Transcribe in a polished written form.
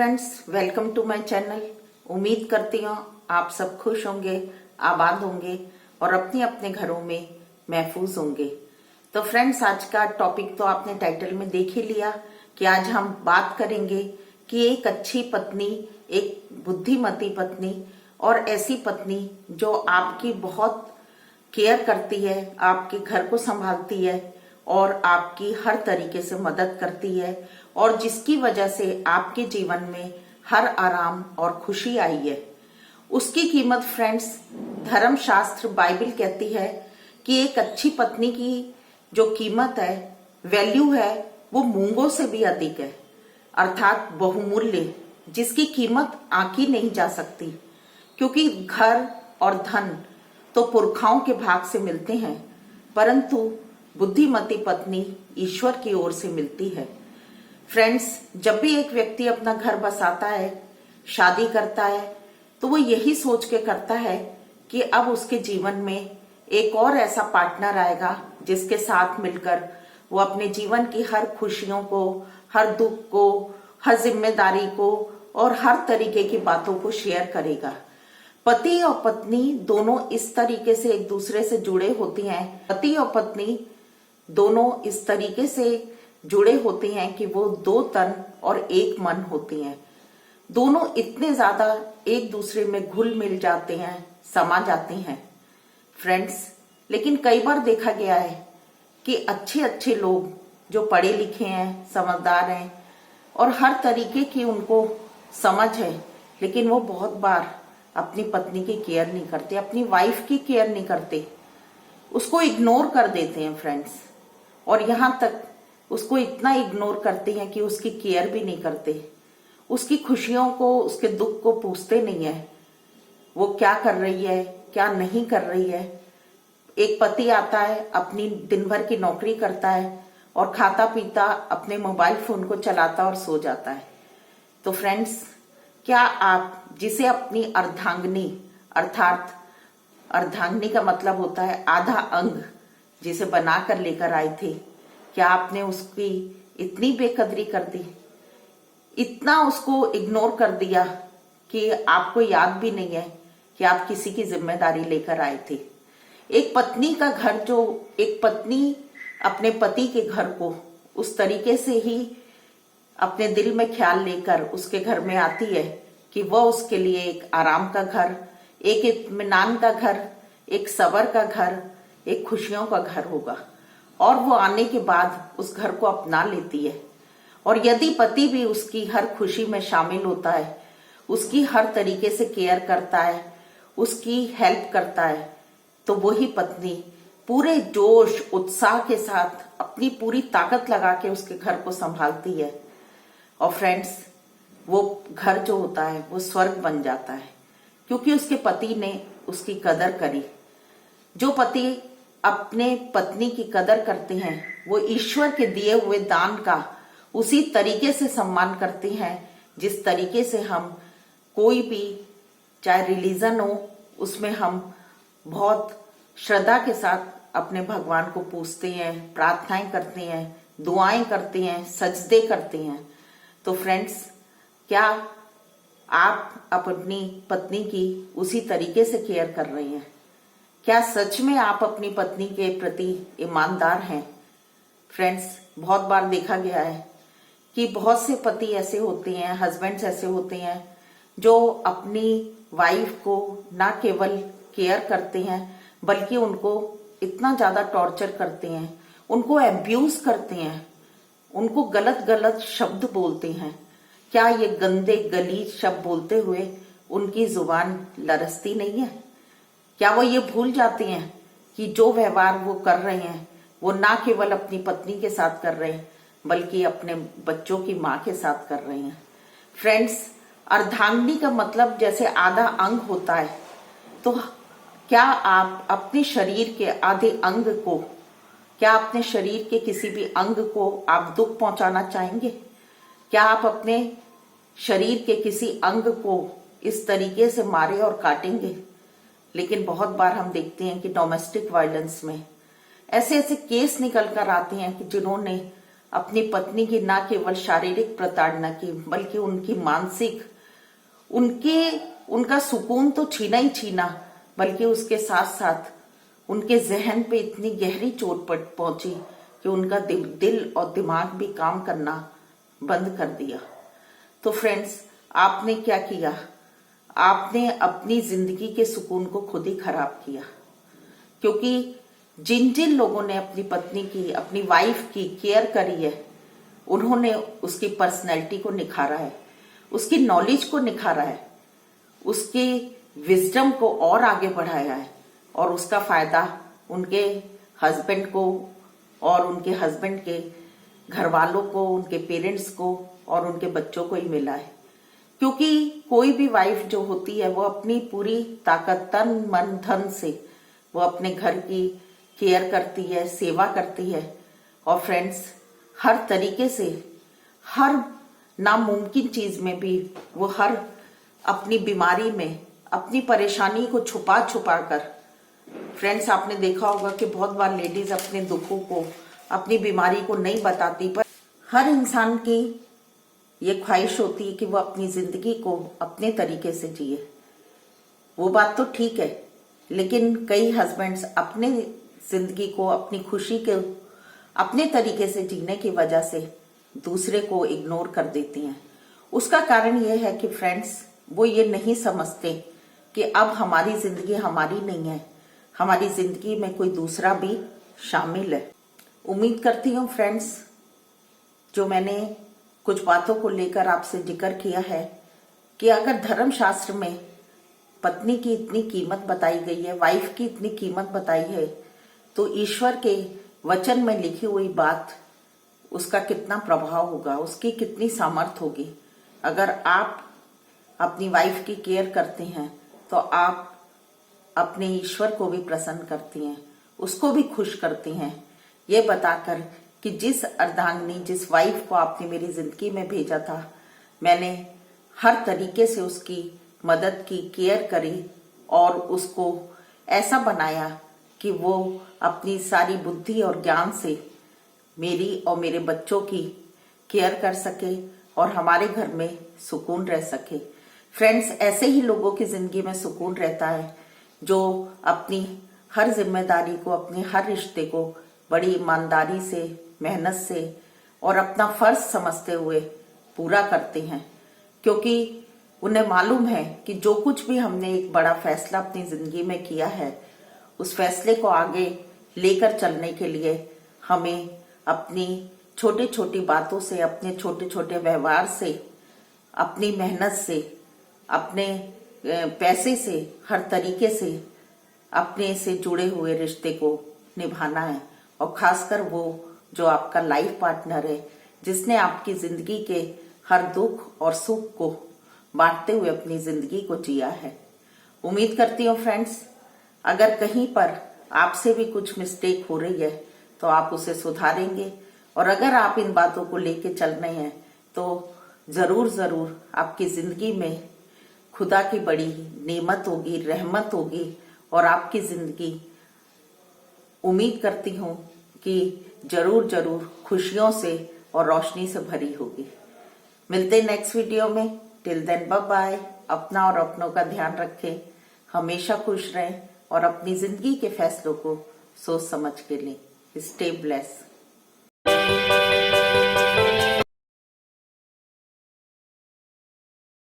Friends, welcome to my channel. उम्मीद करती हूँ आप सब खुश होंगे, आबाद होंगे और अपने अपने घरों में महफूज होंगे। तो फ्रेंड्स, आज का टॉपिक तो आपने टाइटल में देख ही लिया कि आज हम बात करेंगे कि एक अच्छी पत्नी, एक बुद्धिमती पत्नी और ऐसी पत्नी जो आपकी बहुत केयर करती है, आपके घर को संभालती है और आपकी हर तरीके से मदद करती है और जिसकी वजह से आपके जीवन में हर आराम और खुशी आई है। उसकी कीमत फ्रेंड्स, धर्म शास्त्र बाइबल कहती है कि एक अच्छी पत्नी की जो कीमत है, वैल्यू है, वो मूंगों से भी अधिक है, अर्थात बहुमूल्य, जिसकी कीमत आंकी नहीं जा सकती। क्योंकि घर और धन तो पुरखाओं के भाग से मिलते हैं, परंतु बुद्धिमती पत्नी ईश्वर की ओर से मिलती है। फ्रेंड्स, जब भी एक व्यक्ति अपना घर बसाता है, शादी करता है, तो वो यही सोच के करता है कि अब उसके जीवन में एक और ऐसा पार्टनर आएगा जिसके साथ मिलकर वो अपने जीवन की हर खुशियों को, हर दुख को, हर जिम्मेदारी को और हर तरीके की बातों को शेयर करेगा। पति और पत्नी दोनों इस तरीके से एक दूसरे से जुड़े होती हैं। पति और पत्नी दोनों इस तरीके से जुड़े होते हैं कि वो दो तन और एक मन होती हैं। दोनों इतने ज्यादा एक दूसरे में घुल मिल जाते हैं, समा जाते हैं फ्रेंड्स। लेकिन कई बार देखा गया है कि अच्छे अच्छे लोग जो पढ़े लिखे हैं, समझदार हैं और हर तरीके की उनको समझ है, लेकिन वो बहुत बार अपनी पत्नी की केयर नहीं करते, अपनी वाइफ की केयर नहीं करते, उसको इग्नोर कर देते हैं फ्रेंड्स। और यहां तक उसको इतना इग्नोर करते हैं कि उसकी केयर भी नहीं करते, उसकी खुशियों को, उसके दुख को पूछते नहीं है, वो क्या कर रही है, क्या नहीं कर रही है। एक पति आता है, अपनी दिन भर की नौकरी करता है और खाता पीता अपने मोबाइल फोन को चलाता और सो जाता है। तो फ्रेंड्स, क्या आप जिसे अपनी अर्धांगिनी, अर्थात अर्धांगिनी का मतलब होता है आधा अंग, जिसे बनाकर लेकर आए थे, क्या आपने उसकी इतनी बेकदरी कर दी, इतना उसको इग्नोर कर दिया कि आपको याद भी नहीं है कि आप किसी की जिम्मेदारी लेकर आए थे। एक पत्नी का घर, जो एक पत्नी अपने पति के घर को उस तरीके से ही अपने दिल में ख्याल लेकर उसके घर में आती है कि वह उसके लिए एक आराम का घर, एक इत्मीनान का घर, एक सबर का घर, एक खुशियों का घर होगा। और वो आने के बाद उस घर को अपना लेती है। और यदि पति भी उसकी हर खुशी में शामिल होता है, उसकी हर तरीके से केयर करता है, उसकी हेल्प करता है, तो वही पत्नी पूरे जोश उत्साह के साथ अपनी पूरी ताकत लगा के उसके घर को संभालती है। और फ्रेंड्स, वो घर जो होता है वो स्वर्ग बन जाता है, क्योंकि उसके पति ने उसकी कदर करी। जो पति अपने पत्नी की कदर करते हैं, वो ईश्वर के दिए हुए दान का उसी तरीके से सम्मान करते हैं जिस तरीके से हम कोई भी, चाहे रिलीजन हो, उसमें हम बहुत श्रद्धा के साथ अपने भगवान को पूजते हैं, प्रार्थनाएं करते हैं, दुआएं करते हैं, सजदे करते हैं। तो फ्रेंड्स, क्या आप अपनी पत्नी की उसी तरीके से केयर कर रही हैं? क्या सच में आप अपनी पत्नी के प्रति ईमानदार हैं? फ्रेंड्स, बहुत बार देखा गया है कि बहुत से पति ऐसे होते हैं, हस्बैंड्स ऐसे होते हैं, जो अपनी वाइफ को ना केवल केयर करते हैं बल्कि उनको इतना ज्यादा टॉर्चर करते हैं, उनको अब्यूज करते हैं, उनको गलत गलत शब्द बोलते हैं। क्या ये गंदे गलीज शब्द बोलते हुए उनकी जुबान लरसती नहीं है? क्या वो ये भूल जाती हैं कि जो व्यवहार वो कर रहे हैं वो ना केवल अपनी पत्नी के साथ कर रहे हैं बल्कि अपने बच्चों की माँ के साथ कर रहे हैं? फ्रेंड्स, अर्धांगिनी का मतलब जैसे आधा अंग होता है, तो क्या आप अपने शरीर के आधे अंग को, क्या अपने शरीर के किसी भी अंग को आप दुख पहुंचाना चाहेंगे? क्या आप अपने शरीर के किसी अंग को इस तरीके से मारे और काटेंगे? लेकिन बहुत बार हम देखते हैं कि डोमेस्टिक वायलेंस में ऐसे ऐसे केस निकल कर आते हैं कि जिन्होंने अपनी पत्नी की न केवल शारीरिक प्रताड़ना की बल्कि उनकी मानसिक उनका सुकून तो छीना ही छीना, बल्कि उसके साथ साथ उनके जहन पे इतनी गहरी चोट पहुंची कि उनका दिल और दिमाग भी काम करना बंद कर दिया। तो फ्रेंड्स, आपने क्या किया? आपने अपनी जिंदगी के सुकून को खुद ही खराब किया, क्योंकि जिन जिन लोगों ने अपनी पत्नी की, अपनी वाइफ की केयर करी है, उन्होंने उसकी पर्सनैलिटी को निखारा है, उसकी नॉलेज को निखारा है, उसकी विजडम को और आगे बढ़ाया है, और उसका फायदा उनके हस्बैंड को और उनके हस्बैंड के घर वालों को, उनके पेरेंट्स को और उनके बच्चों को ही मिला है। क्योंकि कोई भी वाइफ जो होती है वो अपनी पूरी ताकत, तन मन धन से वो अपने घर की केयर करती है, सेवा करती है। और फ्रेंड्स, हर तरीके से, हर नामुमकिन चीज में भी वो हर अपनी बीमारी में अपनी परेशानी को छुपा छुपा कर, फ्रेंड्स आपने देखा होगा कि बहुत बार लेडीज अपने दुखों को, अपनी बीमारी को नहीं बताती, पर हर इंसान की ये ख्वाहिश होती है कि वो अपनी जिंदगी को अपने तरीके से जिए। वो बात तो ठीक है, लेकिन कई हस्बैंड्स अपने जिंदगी को, अपनी खुशी के अपने तरीके से जीने की वजह से दूसरे को इग्नोर कर देती हैं। उसका कारण यह है कि फ्रेंड्स, वो ये नहीं समझते कि अब हमारी जिंदगी हमारी नहीं है, हमारी जिंदगी में कोई दूसरा भी शामिल है। उम्मीद करती हूँ फ्रेंड्स, जो मैंने कुछ बातों को लेकर आपसे जिक्र किया है कि अगर धर्मशास्त्र में पत्नी की इतनी कीमत बताई गई है, वाइफ की इतनी कीमत बताई है, तो ईश्वर के वचन में लिखी हुई बात, उसका कितना प्रभाव होगा, उसकी कितनी सामर्थ होगी। अगर आप अपनी वाइफ की केयर करते हैं तो आप अपने ईश्वर को भी प्रसन्न करती हैं, उसको भी खुश करती हैं, ये बताकर कि जिस अर्धांगिनी, जिस वाइफ को आपने मेरी जिंदगी में भेजा था, मैंने हर तरीके से उसकी मदद की, केयर करी और उसको ऐसा बनाया कि वो अपनी सारी बुद्धि और ज्ञान से मेरी और मेरे बच्चों की केयर कर सके और हमारे घर में सुकून रह सके। फ्रेंड्स, ऐसे ही लोगों की जिंदगी में सुकून रहता है जो अपनी हर जिम्मेदारी को, अपने हर रिश्ते को बड़ी ईमानदारी से, मेहनत से और अपना फर्ज समझते हुए पूरा करते हैं, क्योंकि उन्हें मालूम है कि जो कुछ भी हमने एक बड़ा फैसला अपनी जिंदगी में किया है, उस फैसले को आगे लेकर चलने के लिए हमें अपनी छोटी छोटी बातों से, अपने छोटे छोटे व्यवहार से, अपनी मेहनत से, अपने पैसे से, हर तरीके से अपने से जुड़े हुए रिश्ते को निभाना है। और खासकर वो जो आपका लाइफ पार्टनर है, जिसने आपकी जिंदगी के हर दुख और सुख को बांटते हुए अपनी जिंदगी को जिया है। उम्मीद करती हूँ फ्रेंड्स, अगर कहीं पर आपसे भी कुछ मिस्टेक हो रही है तो आप उसे सुधारेंगे, और अगर आप इन बातों को लेके चल रहे हैं तो जरूर जरूर आपकी जिंदगी में खुदा की बड़ी नेमत होगी, रहमत होगी, और आपकी जिंदगी उम्मीद करती हूँ कि जरूर जरूर खुशियों से और रोशनी से भरी होगी। मिलते हैं नेक्स्ट वीडियो में। Till then bye bye. अपना और अपनों का ध्यान रखें, हमेशा खुश रहें और अपनी जिंदगी के फैसलों को सोच समझ के लें। Stay blessed.